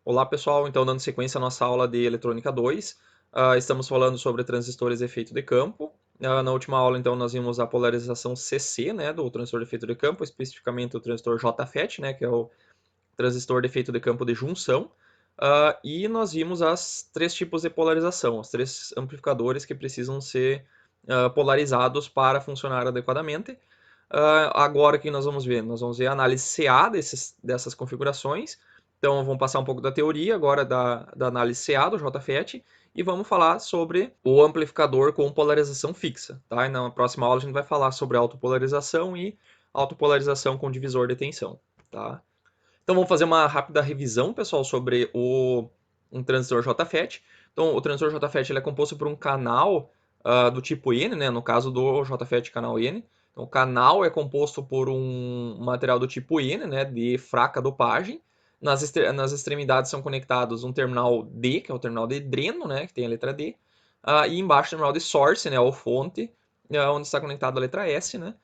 Olá pessoal, então dando sequência à nossa aula de Eletrônica 2, estamos falando sobre transistores de efeito de campo. Na última aula então nós vimos a polarização CC, né, do transistor de efeito de campo, especificamente o transistor JFET, né, que é o transistor de efeito de campo de junção. E nós vimos as três tipos de polarização, os três amplificadores que precisam ser polarizados para funcionar adequadamente. Agora que nós vamos ver? Nós vamos ver a análise CA dessas configurações. Então vamos passar um pouco da teoria agora da análise CA do JFET e vamos falar sobre o amplificador com polarização fixa. Tá? E na próxima aula a gente vai falar sobre autopolarização e autopolarização com divisor de tensão. Tá? Então vamos fazer uma rápida revisão, pessoal, sobre um transistor JFET. Então o transistor JFET ele é composto por um canal do tipo N, né? No caso do JFET canal N. Então o canal é composto por um material do tipo N, né? De fraca dopagem. Nas extremidades são conectados um terminal D, que é o terminal de dreno, né? Que tem a letra D. E embaixo o terminal de source, né? Ou fonte, onde está conectado a letra S, né?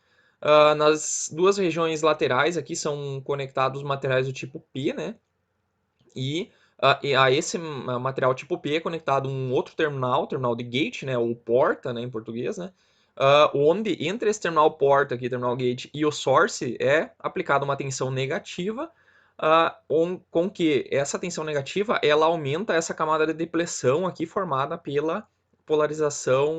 Nas duas regiões laterais aqui são conectados materiais do tipo P, né? E a esse material tipo P é conectado um outro terminal, terminal de gate, né? Ou porta, né? Em português, né? Onde entre esse terminal porta aqui, terminal gate e o source é aplicada uma tensão negativa, com que essa tensão negativa ela aumenta essa camada de depressão aqui formada pela polarização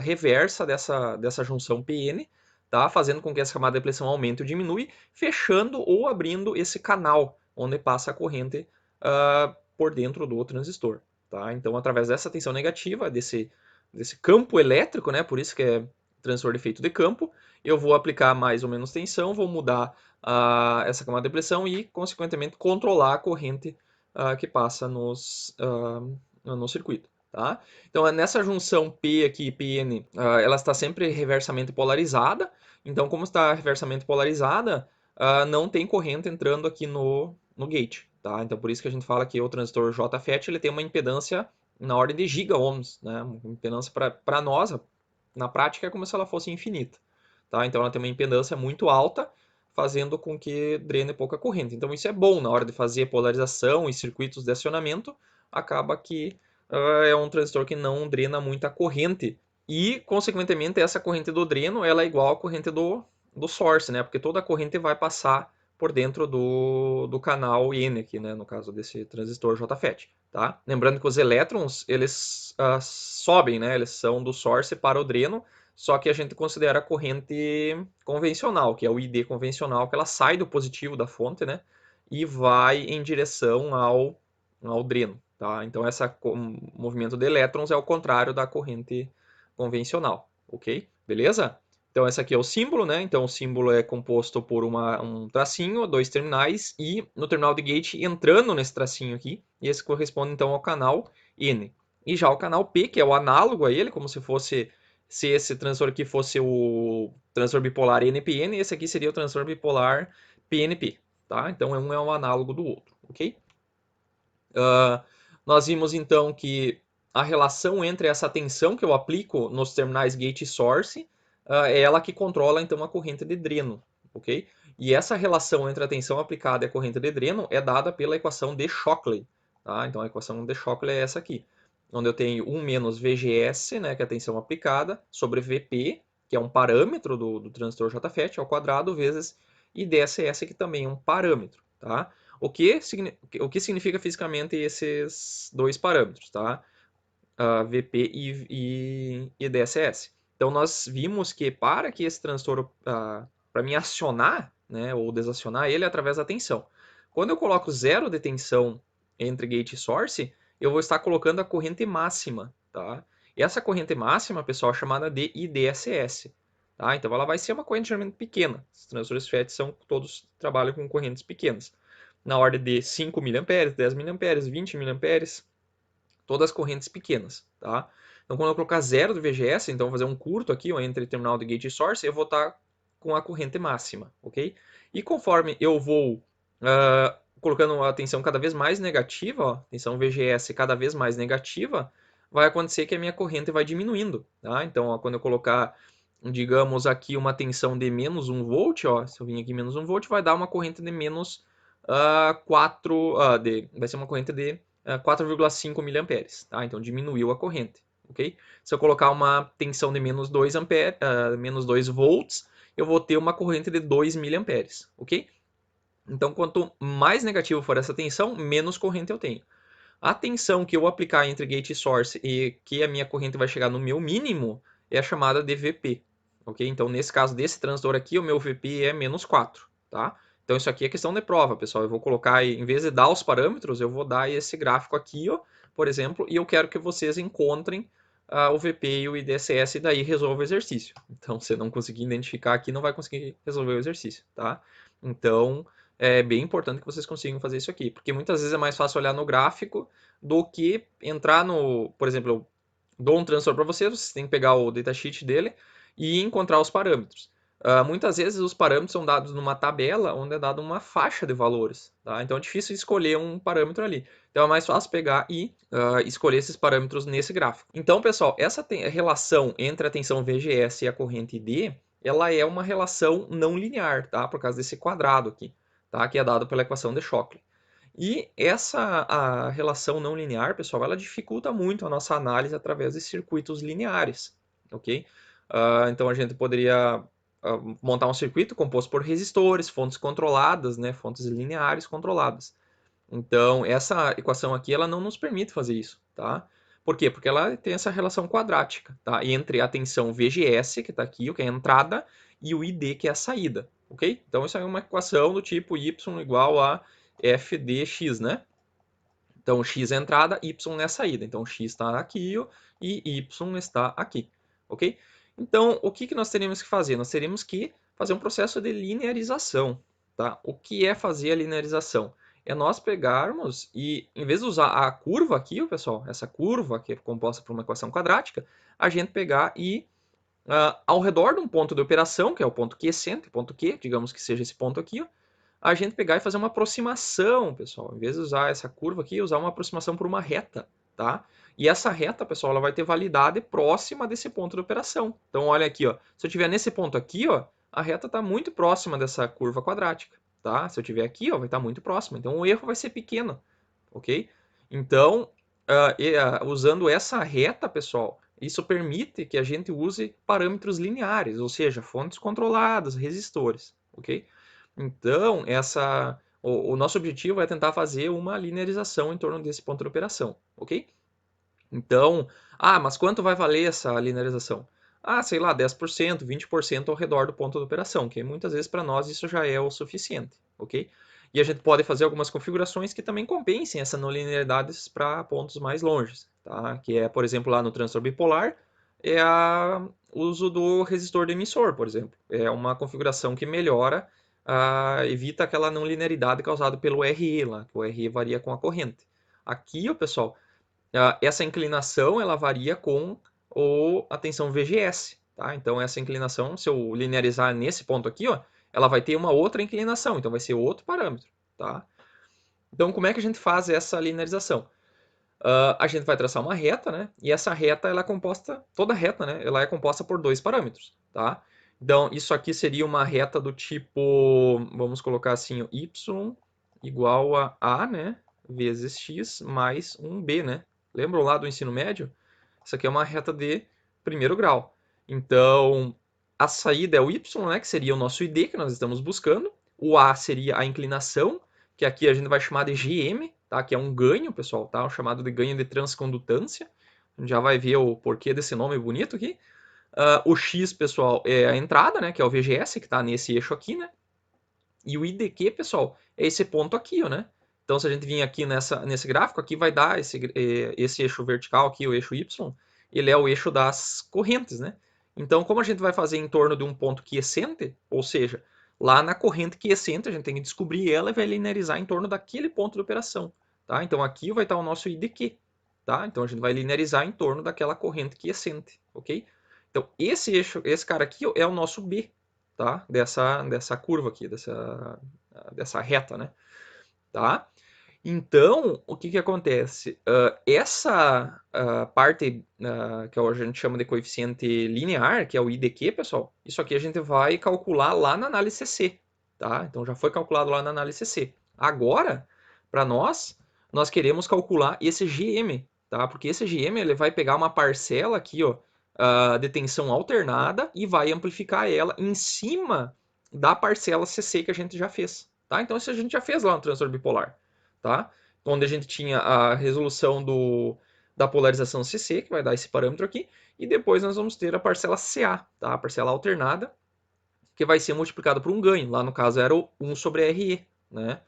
reversa dessa junção PN, tá? Fazendo com que essa camada de depressão aumente ou diminui, fechando ou abrindo esse canal onde passa a corrente por dentro do transistor. Tá? Então, através dessa tensão negativa, desse campo elétrico, né? Por isso que é transistor de efeito de campo, eu vou aplicar mais ou menos tensão, vou mudar essa camada de pressão e, consequentemente, controlar a corrente que passa no circuito. Tá? Então, nessa junção P aqui, PN, ela está sempre reversamente polarizada. Então, como está reversamente polarizada, não tem corrente entrando aqui no gate. Tá? Então, por isso que a gente fala que o transistor JFET ele tem uma impedância na ordem de giga-ohms. Né? Uma impedância para nós, na prática, é como se ela fosse infinita. Tá? Então, ela tem uma impedância muito alta, fazendo com que drene pouca corrente. Então, isso é bom na hora de fazer polarização e circuitos de acionamento, acaba que é um transistor que não drena muita corrente. E, consequentemente, essa corrente do dreno ela é igual à corrente do source, né? Porque toda a corrente vai passar por dentro do canal N aqui, né? No caso desse transistor JFET, tá? Lembrando que os elétrons, eles sobem, né? Eles são do source para o dreno, só que a gente considera a corrente convencional, que é o ID convencional, que ela sai do positivo da fonte, né? E vai em direção ao dreno, tá? Então, esse movimento de elétrons é o contrário da corrente convencional, ok? Beleza? Então, esse aqui é o símbolo, né? Então, o símbolo é composto por um tracinho, dois terminais, e no terminal de gate entrando nesse tracinho aqui, e esse corresponde, então, ao canal N. E já o canal P, que é o análogo a ele, como se esse transistor aqui fosse o transistor bipolar NPN, esse aqui seria o transistor bipolar PNP, tá? Então, um é um análogo do outro, ok? Nós vimos, então, que a relação entre essa tensão que eu aplico nos terminais gate e source é ela que controla, então, a corrente de dreno, ok? E essa relação entre a tensão aplicada e a corrente de dreno é dada pela equação de Shockley, tá? Então, a equação de Shockley é essa aqui, onde eu tenho 1 menos VGS, né, que é a tensão aplicada, sobre VP, que é um parâmetro do transistor JFET, ao quadrado, vezes IDSS, que também é um parâmetro, tá? O que significa fisicamente esses dois parâmetros, tá? VP e DSS. Então, nós vimos que para que esse transistor, para mim acionar, né, ou desacionar ele, é através da tensão. Quando eu coloco zero de tensão entre gate e source, eu vou estar colocando a corrente máxima, tá? E essa corrente máxima, pessoal, é chamada de IDSS. Tá? Então, ela vai ser uma corrente geralmente pequena. Os transistores FET todos trabalham com correntes pequenas, na ordem de 5 mA, 10 mA, 20 mA, todas as correntes pequenas, tá? Então, quando eu colocar zero do VGS, então fazer um curto aqui, ó, entre terminal de gate e source, eu vou estar com a corrente máxima, ok? E conforme eu vou colocando a tensão cada vez mais negativa, ó, tensão VGS cada vez mais negativa, vai acontecer que a minha corrente vai diminuindo, tá? Então, ó, quando eu colocar, digamos aqui, uma tensão de menos 1 volt, ó, se eu vim aqui menos 1 volt, vai dar uma corrente de menos vai ser uma corrente de 4,5 miliamperes, tá? Então diminuiu a corrente, ok? Se eu colocar uma tensão de menos 2 menos 2 volts, eu vou ter uma corrente de 2 miliamperes, ok? Então quanto mais negativo for essa tensão, menos corrente eu tenho. A tensão que eu aplicar entre gate e source e que a minha corrente vai chegar no meu mínimo é a chamada de VP, ok? Então, nesse caso desse transistor aqui, o meu VP é menos 4, tá? Então, isso aqui é questão de prova, pessoal. Eu vou colocar, em vez de dar os parâmetros, eu vou dar esse gráfico aqui, ó, por exemplo, e eu quero que vocês encontrem o VP e o IDSS e daí resolva o exercício. Então, se não conseguir identificar aqui, não vai conseguir resolver o exercício, tá? Então, é bem importante que vocês consigam fazer isso aqui, porque muitas vezes é mais fácil olhar no gráfico do que entrar no... Por exemplo, eu dou um transistor para vocês têm que pegar o datasheet dele e encontrar os parâmetros. Muitas vezes os parâmetros são dados numa tabela onde é dada uma faixa de valores, tá? Então é difícil escolher um parâmetro ali. Então é mais fácil pegar e escolher esses parâmetros nesse gráfico. Então, pessoal, essa relação entre a tensão VGS e a corrente ID, ela é uma relação não linear, tá? Por causa desse quadrado aqui, tá? Que é dado pela equação de Shockley. E a relação não linear, pessoal, ela dificulta muito a nossa análise através de circuitos lineares, ok? Então a gente poderia montar um circuito composto por resistores, fontes controladas, né, fontes lineares controladas. Então essa equação aqui ela não nos permite fazer isso, tá? Por quê? Porque ela tem essa relação quadrática, tá? Entre a tensão VGS, que está aqui, que é a entrada, e o ID, que é a saída, ok? Então isso é uma equação do tipo y igual a f dx, né? Então, x é a entrada, y é a saída. Então, x está aqui ó, e y está aqui, ok? Então, o que nós teríamos que fazer? Nós teríamos que fazer um processo de linearização, tá? O que é fazer a linearização? É nós pegarmos e, em vez de usar a curva aqui, pessoal, essa curva que é composta por uma equação quadrática, a gente pegar e, ao redor de um ponto de operação, que é o ponto quiescente, ponto Q, digamos que seja esse ponto aqui, ó, a gente pegar e fazer uma aproximação, pessoal. Em vez de usar essa curva aqui, usar uma aproximação por uma reta, tá? E essa reta, pessoal, ela vai ter validade próxima desse ponto de operação. Então, olha aqui, ó. Se eu tiver nesse ponto aqui, ó, a reta está muito próxima dessa curva quadrática, tá? Se eu tiver aqui, ó, vai estar muito próxima. Então, o erro vai ser pequeno, ok? Então, usando essa reta, pessoal, isso permite que a gente use parâmetros lineares, ou seja, fontes controladas, resistores, ok? Então, o nosso objetivo é tentar fazer uma linearização em torno desse ponto de operação, ok? Então, mas quanto vai valer essa linearização? Sei lá, 10%, 20% ao redor do ponto de operação, que muitas vezes para nós isso já é o suficiente, ok? E a gente pode fazer algumas configurações que também compensem essa não linearidade para pontos mais longes, tá? Que é, por exemplo, lá no transistor bipolar, é o uso do resistor do emissor, por exemplo. É uma configuração que melhora, evita aquela não linearidade causada pelo RE lá, que o RE varia com a corrente. Aqui, pessoal, essa inclinação ela varia com a tensão VGS, tá? Então essa inclinação, se eu linearizar nesse ponto aqui, ó, ela vai ter uma outra inclinação, então vai ser outro parâmetro, tá? Então como é que a gente faz essa linearização? A gente vai traçar uma reta, né? E essa reta ela é composta, toda reta, né? Ela é composta por dois parâmetros, tá? Então isso aqui seria uma reta do tipo, vamos colocar assim, y igual a, né? Vezes x mais um b, né? Lembram lá do ensino médio? Isso aqui é uma reta de primeiro grau. Então, a saída é o y, né, que seria o nosso id que nós estamos buscando. O a seria a inclinação, que aqui a gente vai chamar de gm, tá? Que é um ganho, pessoal, tá? O chamado de ganho de transcondutância. A gente já vai ver o porquê desse nome bonito aqui. O x, pessoal, é a entrada, né, que é o VGS, que está nesse eixo aqui, né? E o IDQ, pessoal, é esse ponto aqui, ó, né? Então, se a gente vir aqui nesse gráfico, aqui vai dar esse eixo vertical aqui, o eixo Y, ele é o eixo das correntes, né? Então, como a gente vai fazer em torno de um ponto quiescente, ou seja, lá na corrente quiescente, a gente tem que descobrir ela e vai linearizar em torno daquele ponto de operação, tá? Então, aqui vai estar o nosso IDQ, tá? Então, a gente vai linearizar em torno daquela corrente quiescente, ok? Então, esse eixo, esse cara aqui é o nosso B, tá? Dessa curva aqui, dessa reta, né? Tá? Então, o que acontece? Essa parte que a gente chama de coeficiente linear, que é o IDQ, pessoal, isso aqui a gente vai calcular lá na análise CC, tá? Então, já foi calculado lá na análise CC. Agora, para nós queremos calcular esse GM, tá? Porque esse GM ele vai pegar uma parcela aqui, ó, de tensão alternada e vai amplificar ela em cima da parcela CC que a gente já fez, tá? Então isso a gente já fez lá no transistor bipolar, tá? Onde a gente tinha a resolução da polarização CC, que vai dar esse parâmetro aqui, e depois nós vamos ter a parcela CA, tá? A parcela alternada, que vai ser multiplicado por um ganho. Lá no caso era o 1 sobre RE, né?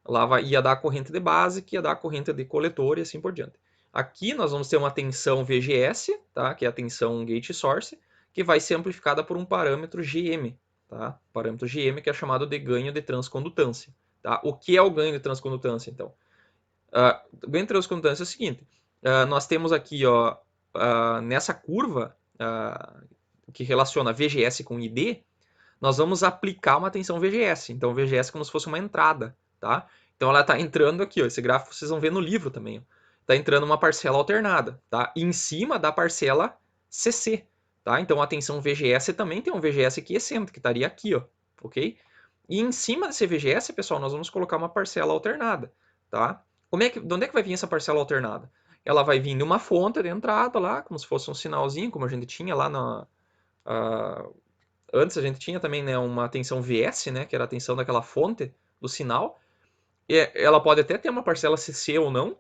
Lá ia dar a corrente de base, que ia dar a corrente de coletor e assim por diante. Aqui nós vamos ter uma tensão VGS, tá? Que é a tensão gate source, que vai ser amplificada por um parâmetro GM, tá? Parâmetro GM que é chamado de ganho de transcondutância, tá? O que é o ganho de transcondutância, então? O ganho de transcondutância é o seguinte, nós temos aqui, ó, nessa curva que relaciona VGS com ID, nós vamos aplicar uma tensão VGS. Então, VGS é como se fosse uma entrada, tá? Então, ela está entrando aqui, ó, esse gráfico vocês vão ver no livro também. Está entrando uma parcela alternada, tá? Em cima da parcela CC, tá? Então, a tensão VGS também tem um VGS quiescente, que estaria aqui, ó, ok? E em cima desse VGS, pessoal, nós vamos colocar uma parcela alternada, tá? De onde é que vai vir essa parcela alternada? Ela vai vir de uma fonte de entrada lá, como se fosse um sinalzinho, como a gente tinha lá na... Antes a gente tinha também, né, uma tensão VS, né, que era a tensão daquela fonte do sinal. E ela pode até ter uma parcela CC ou não,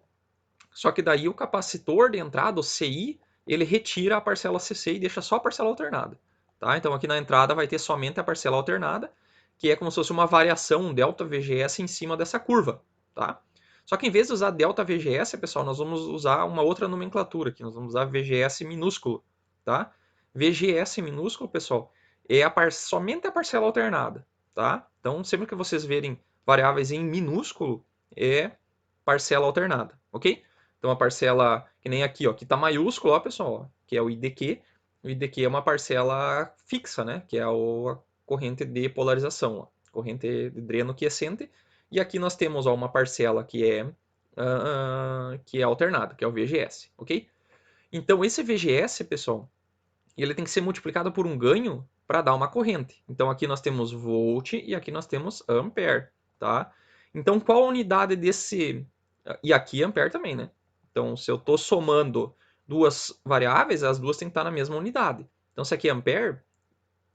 só que daí o capacitor de entrada, o CI, ele retira a parcela CC e deixa só a parcela alternada. Tá? Então aqui na entrada vai ter somente a parcela alternada, que é como se fosse uma variação, um delta VGS em cima dessa curva. Tá? Só que em vez de usar delta VGS, pessoal, nós vamos usar uma outra nomenclatura aqui. Nós vamos usar VGS minúsculo. Tá? VGS minúsculo, pessoal, é somente a parcela alternada. Tá? Então, sempre que vocês verem variáveis em minúsculo, é parcela alternada. Ok? Então, a parcela, que nem aqui, ó, que está maiúsculo, ó, pessoal, ó, que é o IDQ. O IDQ é uma parcela fixa, né? Que é a corrente de polarização, ó, corrente de dreno quiescente. E aqui nós temos ó, uma parcela que é alternada, que é o VGS, ok? Então, esse VGS, pessoal, ele tem que ser multiplicado por um ganho para dar uma corrente. Então, aqui nós temos volt e aqui nós temos ampere, tá? Então, qual a unidade desse... E aqui ampere também, né? Então, se eu estou somando duas variáveis, as duas têm que estar na mesma unidade. Então, se aqui é ampere,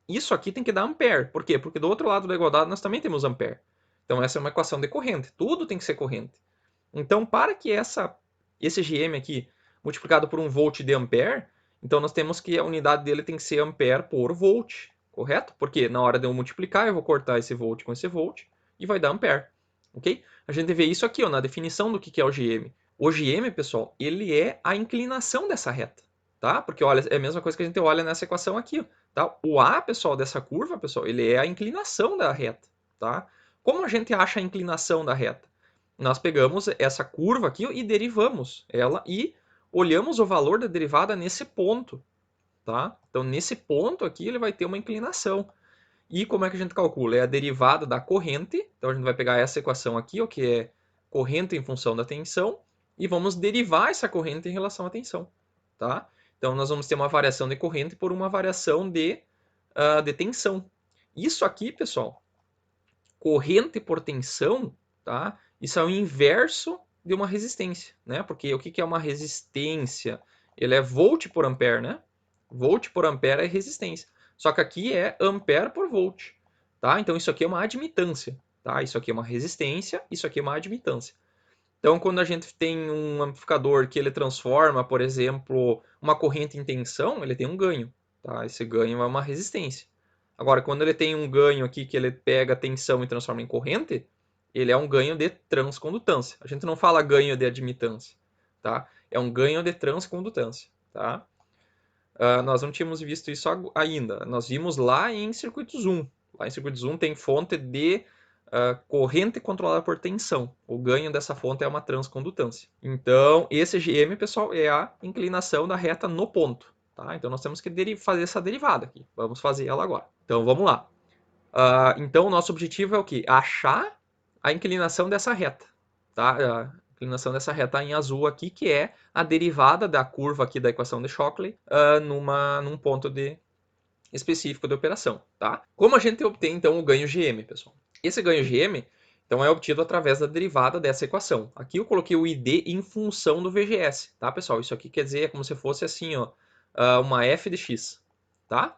isso aqui tem que dar ampere. Por quê? Porque do outro lado da igualdade nós também temos ampere. Então, essa é uma equação de corrente. Tudo tem que ser corrente. Então, para que esse GM aqui, multiplicado por um volt de ampere, então nós temos que a unidade dele tem que ser ampere por volt, correto? Porque na hora de eu multiplicar, eu vou cortar esse volt com esse volt e vai dar ampere, ok? A gente vê isso aqui ó, na definição do que é o GM. O GM, pessoal, ele é a inclinação dessa reta, tá? Porque olha, é a mesma coisa que a gente olha nessa equação aqui, ó, tá? O A, pessoal, dessa curva, pessoal, ele é a inclinação da reta, tá? Como a gente acha a inclinação da reta? Nós pegamos essa curva aqui e derivamos ela e olhamos o valor da derivada nesse ponto, tá? Então, nesse ponto aqui, ele vai ter uma inclinação. E como é que a gente calcula? É a derivada da corrente. Então, a gente vai pegar essa equação aqui, ó, que é corrente em função da tensão, e vamos derivar essa corrente em relação à tensão, tá? Então, nós vamos ter uma variação de corrente por uma variação de tensão. Isso aqui, pessoal, corrente por tensão, tá? Isso é o inverso de uma resistência, né? Porque o que é uma resistência? Ele é volt por ampere, né? Volt por ampere é resistência. Só que aqui é ampere por volt, tá? Então isso aqui é uma admitância, tá? Isso aqui é uma resistência, isso aqui é uma admitância. Então quando a gente tem um amplificador que ele transforma, por exemplo, uma corrente em tensão, ele tem um ganho, tá? Esse ganho é uma resistência. Agora, quando ele tem um ganho aqui que ele pega tensão e transforma em corrente, ele é um ganho de transcondutância. A gente não fala ganho de admitância, tá? É um ganho de transcondutância, tá? Nós não tínhamos visto isso ainda. Nós vimos lá em circuito Zoom. Lá em circuito Zoom tem fonte de corrente controlada por tensão. O ganho dessa fonte é uma transcondutância. Então, esse GM, pessoal, é a inclinação da reta no ponto. Tá? Então, nós temos que fazer essa derivada aqui. Vamos fazer ela agora. Então, vamos lá. Então, o nosso objetivo é o quê? Achar a inclinação dessa reta. Tá? A inclinação dessa reta em azul aqui, que é a derivada da curva aqui da equação de Shockley num ponto específico de operação. Tá? Como a gente obtém, então, o ganho GM, pessoal? Esse ganho GM, Então é obtido através da derivada dessa equação. Aqui eu coloquei o ID em função do VGS, tá, pessoal? Isso aqui quer dizer, é como se fosse assim, ó, uma f de x, tá?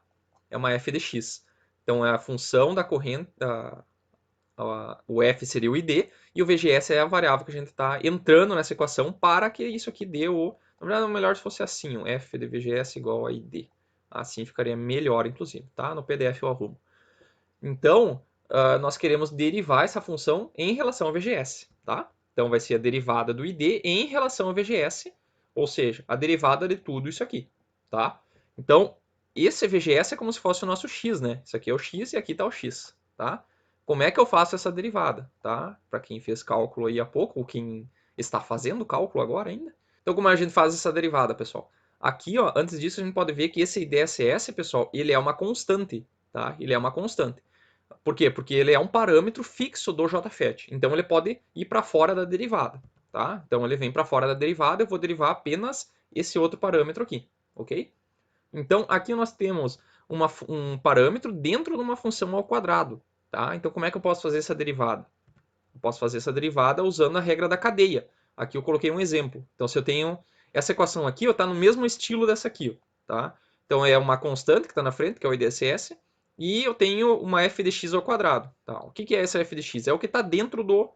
É uma f de x. Então é a função da corrente, o f seria o ID, e o VGS é a variável que a gente está entrando nessa equação para que isso aqui dê o... Na verdade, é melhor se fosse assim, o f de VGS igual a ID. Assim ficaria melhor, inclusive, tá? No PDF eu arrumo. Então, nós queremos derivar essa função em relação ao VGS, tá? Então, vai ser a derivada do ID em relação ao VGS, ou seja, a derivada de tudo isso aqui, tá? Então, esse VGS é como se fosse o nosso x, né? Isso aqui é o x e aqui está o x, tá? Como é que eu faço essa derivada, tá? Para quem fez cálculo aí há pouco, ou quem está fazendo cálculo agora ainda. Então, como a gente faz essa derivada, pessoal? Aqui, ó, antes disso, a gente pode ver que esse IDSS, pessoal, ele é uma constante, tá? Ele é uma constante. Por quê? Porque ele é um parâmetro fixo do JFET. Então ele pode ir para fora da derivada. Tá? Então ele vem para fora da derivada, eu vou derivar apenas esse outro parâmetro aqui. Ok? Então aqui nós temos um parâmetro dentro de uma função ao quadrado. Tá? Então como é que eu posso fazer essa derivada? Eu posso fazer essa derivada usando a regra da cadeia. Aqui eu coloquei um exemplo. Então se eu tenho essa equação aqui, está no mesmo estilo dessa aqui. Tá? Então é uma constante que está na frente, que é o IDSS, e eu tenho uma f de x ao quadrado. Tá? O que é essa f de x? É o que está dentro do...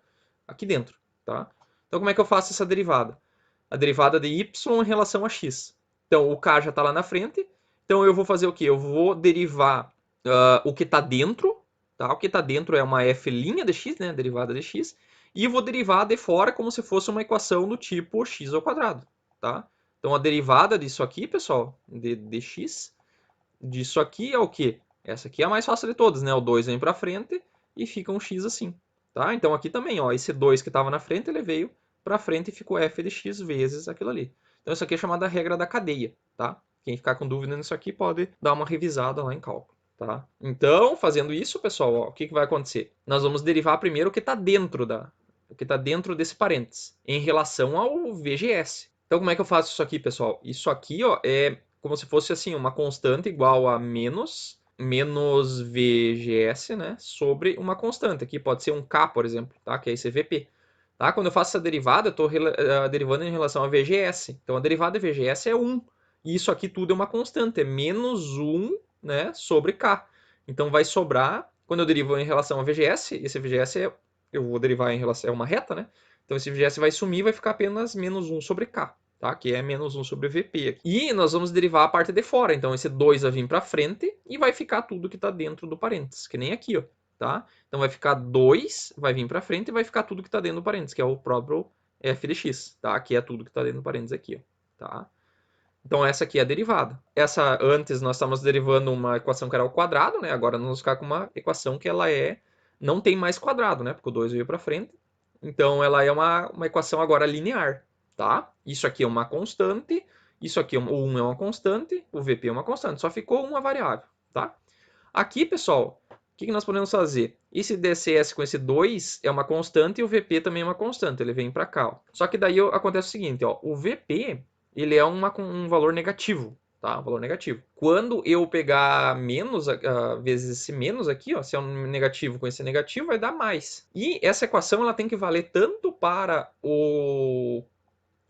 aqui dentro. Tá? Então como é que eu faço essa derivada? A derivada de y em relação a x. Então o k já está lá na frente. Então eu vou fazer o quê? Eu vou derivar o que está dentro. Tá? O que está dentro é uma f' de x, né? Derivada de x. E vou derivar de fora como se fosse uma equação do tipo x ao quadrado. Tá? Então a derivada disso aqui, pessoal, de x, disso aqui é o quê? Essa aqui é a mais fácil de todas, né? O 2 vem para frente e fica um x assim. Tá? Então aqui também, ó, esse 2 que estava na frente, ele veio para frente e ficou f de x vezes aquilo ali. Então isso aqui é chamada regra da cadeia. Tá? Quem ficar com dúvida nisso aqui pode dar uma revisada lá em cálculo. Tá? Então, fazendo isso, pessoal, ó, o que vai acontecer? Nós vamos derivar primeiro o que está dentro desse parênteses, em relação ao VGS. Então, como é que eu faço isso aqui, pessoal? Isso aqui, ó, é como se fosse assim, uma constante igual a menos VGS, né, sobre uma constante. Aqui pode ser um K, por exemplo, tá? Que é esse VP. Tá? Quando eu faço essa derivada, eu estou derivando em relação a VGS. Então, a derivada de VGS é 1. E isso aqui tudo é uma constante, é menos 1, né, sobre K. Então, vai sobrar, quando eu derivo em relação a VGS, esse VGS eu vou derivar em relação a uma reta, né? Então, esse VGS vai sumir e vai ficar apenas menos 1 sobre K. Tá? Que é menos 1 sobre VP. Aqui. E nós vamos derivar a parte de fora. Então, esse 2 vai vir para frente e vai ficar tudo que está dentro do parênteses, que nem aqui. Ó, tá? Então, vai ficar 2, vai vir para frente e vai ficar tudo que está dentro do parênteses, que é o próprio f de x. Tá? Que é tudo que está dentro do parênteses aqui. Ó, tá? Então, essa aqui é a derivada. Essa, antes, nós estávamos derivando uma equação que era ao quadrado, né? Agora, nós vamos ficar com uma equação que ela não tem mais quadrado, né? Porque o 2 veio para frente. Então, ela é uma equação agora linear. Tá? Isso aqui é uma constante, isso aqui o 1 é uma constante, o VP é uma constante, só ficou uma variável. Tá? Aqui, pessoal, o que nós podemos fazer? Esse DCS com esse 2 é uma constante e o VP também é uma constante, ele vem para cá. Ó. Só que daí acontece o seguinte, ó, o VP ele é um valor negativo. Tá? Um valor negativo. Quando eu pegar menos, vezes esse menos aqui, ó, se é um negativo com esse negativo, vai dar mais. E essa equação ela tem que valer tanto para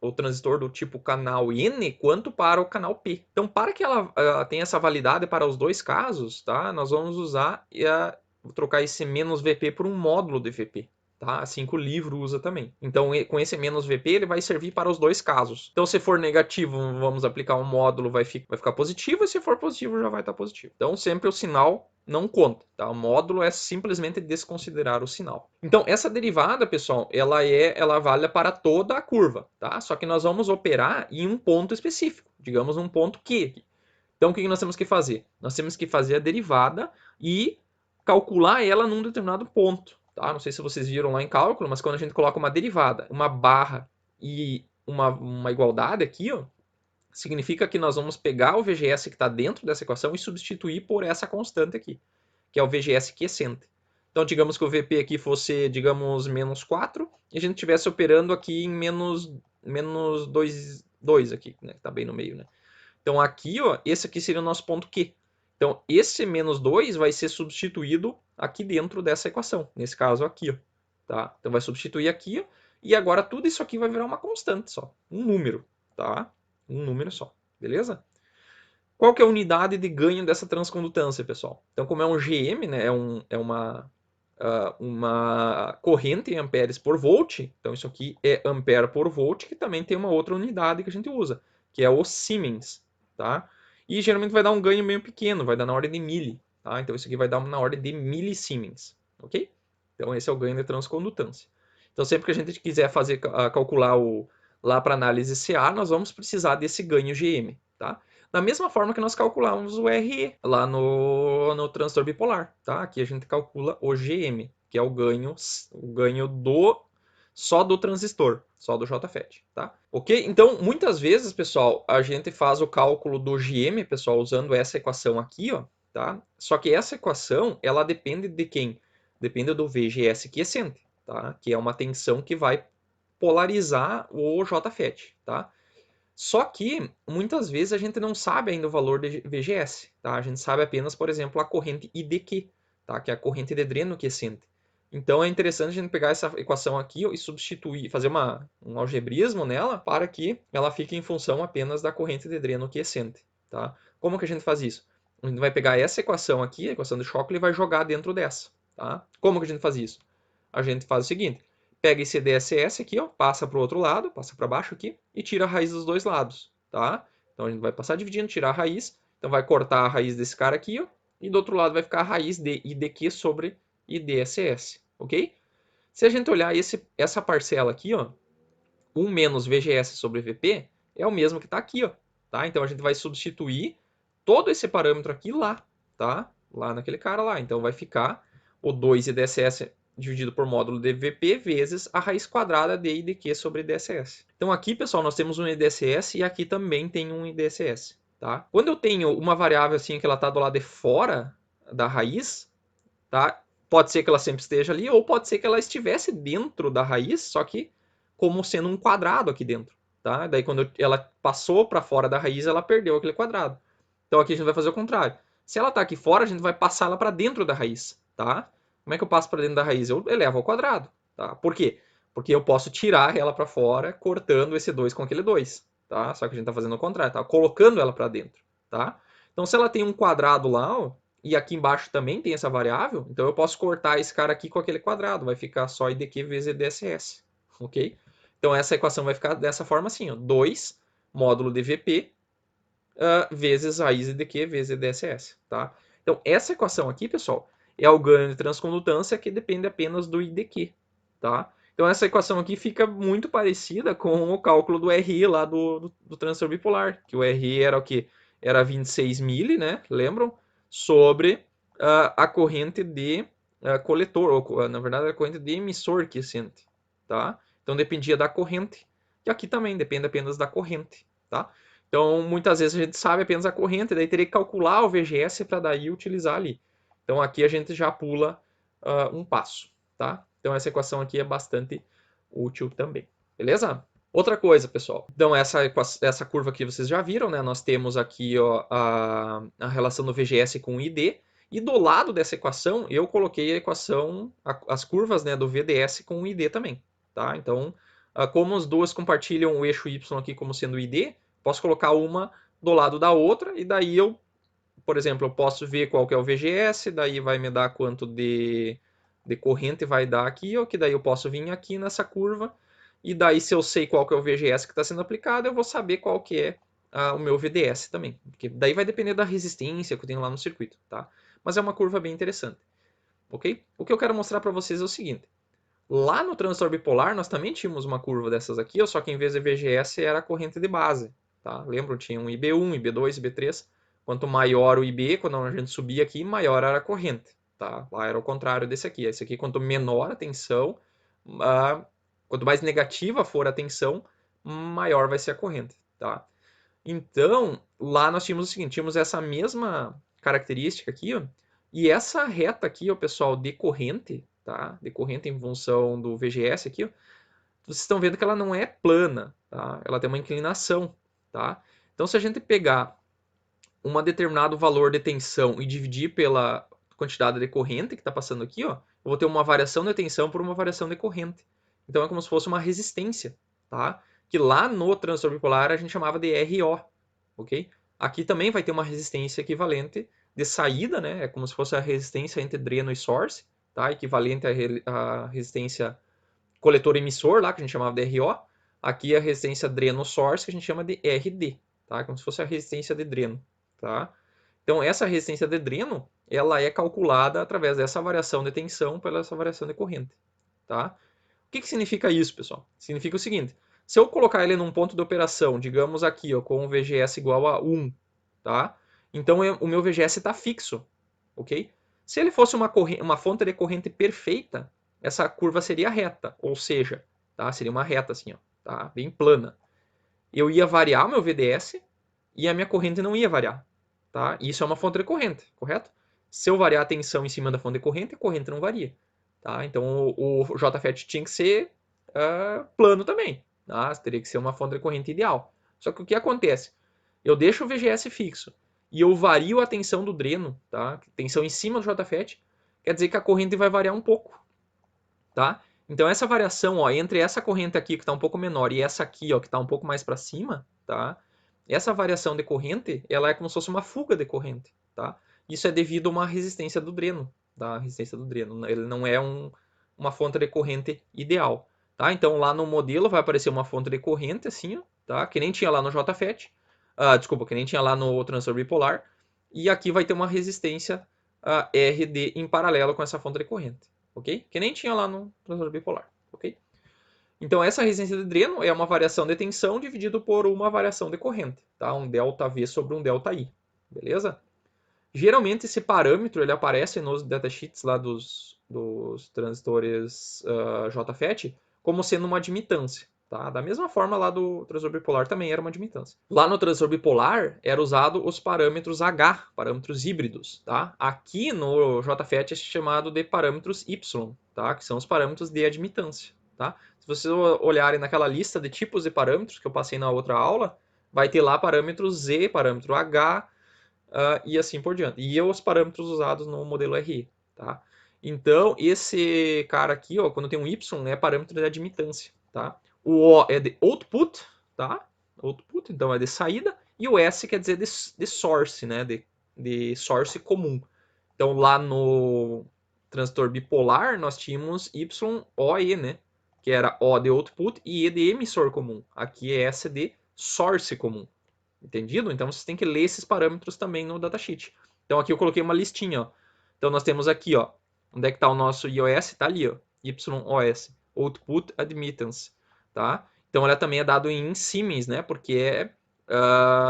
o transistor do tipo canal N quanto para o canal P. Então, para que ela tenha essa validade para os dois casos, tá? Nós vamos usar trocar esse menos VP por um módulo de VP. Tá? Assim que o livro usa também. Então, com esse menos VP, ele vai servir para os dois casos. Então, se for negativo, vamos aplicar um módulo, vai ficar positivo, e se for positivo, já vai estar positivo. Então, sempre o sinal não conta. Tá? O módulo é simplesmente desconsiderar o sinal. Então, essa derivada, pessoal, ela vale para toda a curva. Tá? Só que nós vamos operar em um ponto específico. Digamos, um ponto Q. Então, o que nós temos que fazer? Nós temos que fazer a derivada e calcular ela num determinado ponto. Tá? Não sei se vocês viram lá em cálculo, mas quando a gente coloca uma derivada, uma barra e uma igualdade aqui, ó, significa que nós vamos pegar o VGS que está dentro dessa equação e substituir por essa constante aqui, que é o VGS quiescente. Então, digamos que o VP aqui fosse, digamos, menos 4, e a gente estivesse operando aqui em menos 2 aqui, né, que está bem no meio. Né? Então, aqui, ó, esse aqui seria o nosso ponto Q. Então, esse menos 2 vai ser substituído aqui dentro dessa equação. Nesse caso aqui, ó. tá? Então vai substituir aqui, ó, e agora tudo isso aqui vai virar uma constante só, um número, tá? Um número só, beleza? Qual que é a unidade de ganho dessa transcondutância, pessoal? Então, como é um GM, né, é uma corrente em amperes por volt, então isso aqui é ampere por volt, que também tem uma outra unidade que a gente usa, que é o Siemens, tá? E geralmente vai dar um ganho meio pequeno, vai dar na ordem de milli, tá? Então isso aqui vai dar na ordem de milisiemens, ok? Então esse é o ganho de transcondutância. Então sempre que a gente quiser fazer calcular lá para análise CA, nós vamos precisar desse ganho GM, tá? Da mesma forma que nós calculamos o RE lá no transistor bipolar, tá? Aqui a gente calcula o GM, que é o ganho só do transistor, só do JFET, tá? Ok? Então, muitas vezes, pessoal, a gente faz o cálculo do GM, pessoal, usando essa equação aqui, ó, tá? Só que essa equação, ela depende de quem? Depende do VGS quiescente, tá? Que é uma tensão que vai polarizar o JFET, tá? Só que, muitas vezes, a gente não sabe ainda o valor de VGS. Tá? A gente sabe apenas, por exemplo, a corrente IDQ, tá? Que é a corrente de dreno quiescente. Então, é interessante a gente pegar essa equação aqui e substituir, fazer um algebrismo nela para que ela fique em função apenas da corrente de dreno quiescente. Tá? Como que a gente faz isso? A gente vai pegar essa equação aqui, a equação de Shockley, e vai jogar dentro dessa. Tá? Como que a gente faz isso? A gente faz o seguinte: pega esse DSS aqui, ó, passa para o outro lado, passa para baixo aqui e tira a raiz dos dois lados, tá? Então a gente vai passar dividindo, tirar a raiz, então vai cortar a raiz desse cara aqui, ó, e do outro lado vai ficar a raiz de IDQ sobre IDSS, ok? Se a gente olhar essa parcela aqui, ó, 1 menos VGS sobre VP é o mesmo que está aqui, ó, tá? Então a gente vai substituir todo esse parâmetro aqui lá, tá? Lá naquele cara lá. Então vai ficar o 2 IDSS dividido por módulo de VP vezes a raiz quadrada de IDQ sobre IDSS. Então aqui, pessoal, nós temos um IDSS e aqui também tem um IDSS, tá? Quando eu tenho uma variável assim que ela está do lado de fora da raiz, tá? Pode ser que ela sempre esteja ali ou pode ser que ela estivesse dentro da raiz, só que como sendo um quadrado aqui dentro, tá? Daí quando ela passou para fora da raiz, ela perdeu aquele quadrado. Então aqui a gente vai fazer o contrário. Se ela está aqui fora, a gente vai passar ela para dentro da raiz, tá? Como é que eu passo para dentro da raiz? Eu elevo ao quadrado, tá? Por quê? Porque eu posso tirar ela para fora, cortando esse 2 com aquele 2, tá? Só que a gente está fazendo o contrário, tá? Colocando ela para dentro, tá? Então se ela tem um quadrado lá, ó, e aqui embaixo também tem essa variável, então eu posso cortar esse cara aqui com aquele quadrado, vai ficar só IDQ vezes IDSS, ok? Então essa equação vai ficar dessa forma assim, ó, 2 módulo de VP vezes raiz IDQ vezes IDSS, tá? Então essa equação aqui, pessoal, é o ganho de transcondutância que depende apenas do IDQ, tá? Então essa equação aqui fica muito parecida com o cálculo do RE lá do transistor bipolar, que o RE era o quê? Era 26 mili, né? Lembram? Sobre a corrente de coletor, ou na verdade a corrente de emissor quiescente, tá? Então dependia da corrente, e aqui também depende apenas da corrente, tá? Então muitas vezes a gente sabe apenas a corrente, daí teria que calcular o VGS para daí utilizar ali. Então aqui a gente já pula um passo, tá? Então essa equação aqui é bastante útil também, beleza? Outra coisa, pessoal. Então, essa curva aqui vocês já viram, né? Nós temos aqui ó, a relação do VGS com o ID. E do lado dessa equação, eu coloquei a equação, as curvas né, do VDS com o ID também. Tá? Então, como as duas compartilham o eixo Y aqui como sendo o ID, posso colocar uma do lado da outra. E daí eu, por exemplo, eu posso ver qual que é o VGS, daí vai me dar quanto de corrente vai dar aqui, ó, que daí eu posso vir aqui nessa curva e daí, se eu sei qual que é o VGS que está sendo aplicado, eu vou saber qual que é o meu VDS também. Porque daí vai depender da resistência que eu tenho lá no circuito, tá? Mas é uma curva bem interessante, ok? O que eu quero mostrar para vocês é o seguinte. Lá no transistor bipolar, nós também tínhamos uma curva dessas aqui, só que em vez de VGS era a corrente de base, tá? Lembram? Tinha um IB1, IB2, IB3. Quanto maior o IB, quando a gente subia aqui, maior era a corrente, tá? Lá era o contrário desse aqui. Esse aqui, quanto menor a tensão, quanto mais negativa for a tensão, maior vai ser a corrente, tá? Então, lá nós tínhamos o seguinte, tínhamos essa mesma característica aqui, ó, e essa reta aqui, ó, pessoal, de corrente, tá? De corrente em função do VGS aqui, ó, vocês estão vendo que ela não é plana, tá? Ela tem uma inclinação, tá? Então, se a gente pegar um determinado valor de tensão e dividir quantidade de corrente que está passando aqui, ó, eu vou ter uma variação de tensão por uma variação de corrente. Então é como se fosse uma resistência, tá? Que lá no transistor bipolar a gente chamava de RO, ok? Aqui também vai ter uma resistência equivalente de saída, né? É como se fosse a resistência entre dreno e source, tá? Equivalente à resistência coletor-emissor lá, que a gente chamava de RO. Aqui a resistência dreno-source, que a gente chama de RD, tá? Como se fosse a resistência de dreno, tá? Então, essa resistência de dreno, ela é calculada através dessa variação de tensão pela essa variação de corrente, tá? O que significa isso, pessoal? Significa o seguinte, se eu colocar ele num ponto de operação, digamos aqui, ó, com o VGS igual a 1, tá? Então, o meu VGS está fixo, ok? Se ele fosse uma fonte de corrente perfeita, essa curva seria reta, ou seja, tá? Seria uma reta assim, ó, tá? Bem plana. Eu ia variar o meu VDS e a minha corrente não ia variar, tá? Isso é uma fonte de corrente, correto? Se eu variar a tensão em cima da fonte de corrente, a corrente não varia, tá? Então o JFET tinha que ser plano também, tá? Teria que ser uma fonte de corrente ideal. Só que o que acontece? Eu deixo o VGS fixo e eu vario a tensão do dreno, tá? Tensão em cima do JFET, quer dizer que a corrente vai variar um pouco, tá? Então essa variação, ó, entre essa corrente aqui que está um pouco menor e essa aqui, ó, que está um pouco mais para cima, tá? Essa variação de corrente, ela é como se fosse uma fuga de corrente, tá? Isso é devido a uma resistência do dreno, tá? Resistência do dreno. Ele não é uma fonte de corrente ideal, tá? Então lá no modelo vai aparecer uma fonte de corrente assim, ó, tá? Que nem tinha lá no JFET, desculpa, que nem tinha lá no transistor bipolar, e aqui vai ter uma resistência RD em paralelo com essa fonte de corrente, ok? Que nem tinha lá no transistor bipolar, ok? Então, essa resistência de dreno é uma variação de tensão dividido por uma variação de corrente, tá? Um ΔV sobre um ΔI, beleza? Geralmente, esse parâmetro ele aparece nos datasheets lá dos transistores JFET como sendo uma admitância, tá? Da mesma forma lá do transistor bipolar também era uma admitância. Lá no transistor bipolar era usado os parâmetros H, parâmetros híbridos, tá? Aqui no JFET é chamado de parâmetros Y, tá? Que são os parâmetros de admitância, tá? Se vocês olharem naquela lista de tipos de parâmetros que eu passei na outra aula, vai ter lá parâmetro Z, parâmetro H, e assim por diante. E os parâmetros usados no modelo RE, tá? Então, esse cara aqui, ó, quando tem um Y, é parâmetro de admitância, tá? O O é de output, tá? Output, então é de saída, e o S quer dizer de source, né? De source comum. Então, lá no transistor bipolar, nós tínhamos YOE, né? Que era O de output e E de emissor comum. Aqui é S de source comum. Entendido? Então vocês têm que ler esses parâmetros também no datasheet. Então aqui eu coloquei uma listinha, ó. Então nós temos aqui, ó, onde é que está o nosso iOS? Está ali, ó, YOS, Output Admittance, tá? Então ela também é dado em Siemens, né? Porque é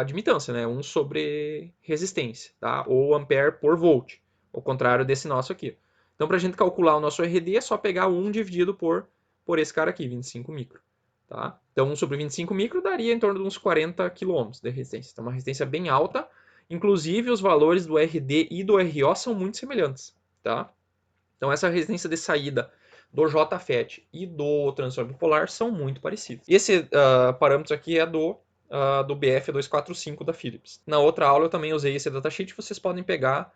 admitância, né? 1 sobre resistência, tá? Ou ampere por volt, ao contrário desse nosso aqui. Então para a gente calcular o nosso RD é só pegar 1 dividido por esse cara aqui, 25 micro. Tá? Então 1 sobre 25 micro daria em torno de uns 40 km de resistência. Então uma resistência bem alta. Inclusive os valores do RD e do RO são muito semelhantes. Tá? Então essa resistência de saída do JFET e do transistor bipolar são muito parecidos. Esse parâmetro aqui é do BF245 da Philips. Na outra aula eu também usei esse datasheet, vocês podem pegar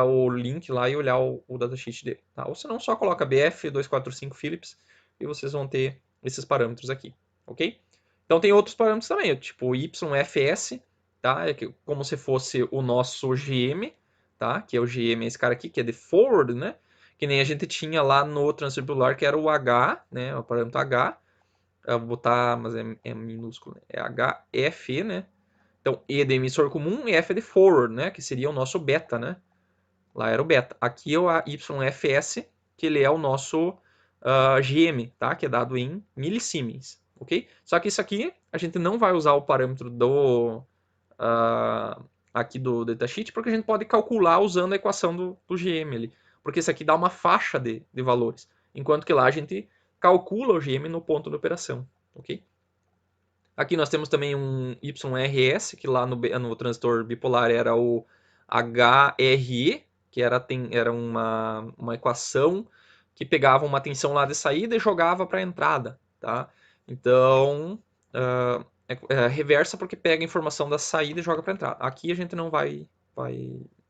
o link lá e olhar o datasheet dele. Tá? Ou se não, só coloca BF245 Philips e vocês vão ter esses parâmetros aqui, ok? Então tem outros parâmetros também, tipo YFS, tá? É como se fosse o nosso GM, tá? Que é o GM, esse cara aqui, que é de forward, né? Que nem a gente tinha lá no transistor bipolar, que era o H, né? O parâmetro H. Eu vou botar, mas é minúsculo, né? É HF, né? Então, E de emissor comum e F de forward, né? Que seria o nosso beta, né? Lá era o beta. Aqui é o YFS, que ele é o nosso GM, tá? Que é dado em milisiemens, ok? Só que isso aqui a gente não vai usar o parâmetro aqui do datasheet, porque a gente pode calcular usando a equação do GM ali. Porque isso aqui dá uma faixa de valores. Enquanto que lá a gente calcula o GM no ponto de operação, ok? Aqui nós temos também um YRS, que lá no transistor bipolar era o HRE, que era uma equação que pegava uma tensão lá de saída e jogava para a entrada, tá? Então, reversa porque pega a informação da saída e joga para a entrada. Aqui a gente não vai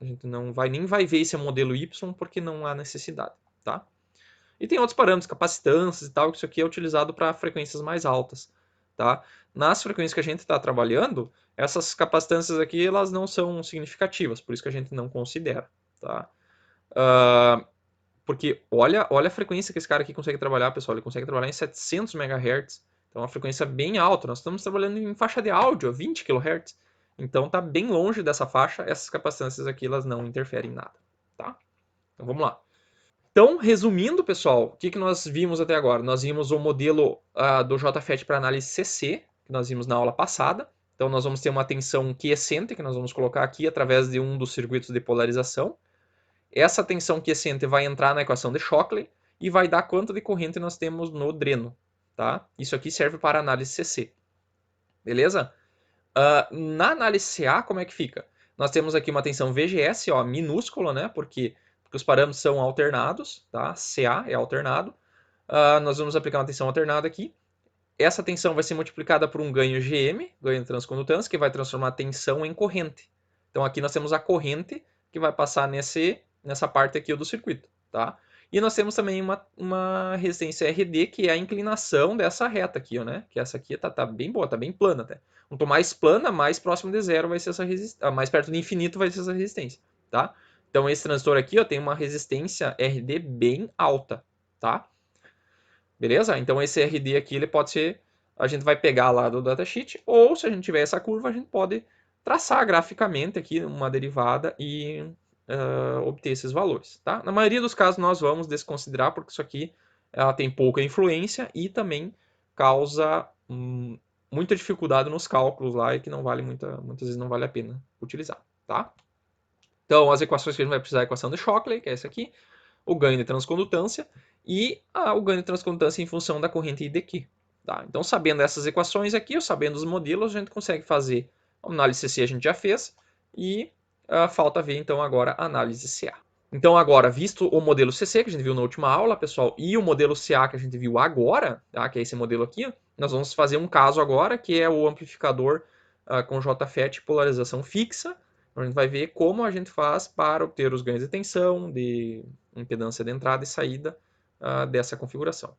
A gente nem vai ver esse modelo Y porque não há necessidade, tá? E tem outros parâmetros, capacitâncias e tal, que isso aqui é utilizado para frequências mais altas, tá? Nas frequências que a gente está trabalhando, essas capacitâncias aqui, elas não são significativas, por isso que a gente não considera, tá? Porque olha a frequência que esse cara aqui consegue trabalhar, pessoal, ele consegue trabalhar em 700 MHz, então é uma frequência bem alta, nós estamos trabalhando em faixa de áudio, 20 kHz, então tá bem longe dessa faixa, essas capacitâncias aqui, elas não interferem em nada, tá? Então vamos lá. Então, resumindo, pessoal, o que nós vimos até agora? Nós vimos o modelo do JFET para análise CC, que nós vimos na aula passada. Então, nós vamos ter uma tensão quiescente, que nós vamos colocar aqui através de um dos circuitos de polarização. Essa tensão quiescente vai entrar na equação de Shockley e vai dar quanto de corrente nós temos no dreno. Tá? Isso aqui serve para análise CC. Beleza? Na análise CA, como é que fica? Nós temos aqui uma tensão VGS, ó, minúscula, né? Porque os parâmetros são alternados, tá? CA é alternado. Nós vamos aplicar uma tensão alternada aqui. Essa tensão vai ser multiplicada por um ganho GM, ganho de transcondutância, que vai transformar a tensão em corrente. Então aqui nós temos a corrente que vai passar nessa parte aqui do circuito, tá? E nós temos também uma resistência RD, que é a inclinação dessa reta aqui, ó, né? Que essa aqui tá bem boa, tá bem plana até. Quanto mais plana, mais próximo de zero vai ser essa resistência, mais perto do infinito vai ser essa resistência, tá? Então esse transistor aqui, ó, tem uma resistência RD bem alta, tá? Beleza? Então esse RD aqui, ele pode ser, a gente vai pegar lá do datasheet, ou se a gente tiver essa curva, a gente pode traçar graficamente aqui uma derivada e obter esses valores, tá? Na maioria dos casos nós vamos desconsiderar, porque isso aqui ela tem pouca influência e também causa muita dificuldade nos cálculos lá e que não vale muitas vezes não vale a pena utilizar, tá? Então as equações que a gente vai precisar é a equação de Shockley, que é essa aqui, o ganho de transcondutância e o ganho de transcondutância em função da corrente ID aqui. Tá? Então, sabendo essas equações aqui, ou sabendo os modelos, a gente consegue fazer a análise CC, a gente já fez, e falta ver então agora a análise CA. Então agora, visto o modelo CC que a gente viu na última aula, pessoal, e o modelo CA que a gente viu agora, tá? Que é esse modelo aqui, nós vamos fazer um caso agora, que é o amplificador com JFET polarização fixa. A gente vai ver como a gente faz para obter os ganhos de tensão, de impedância de entrada e saída dessa configuração.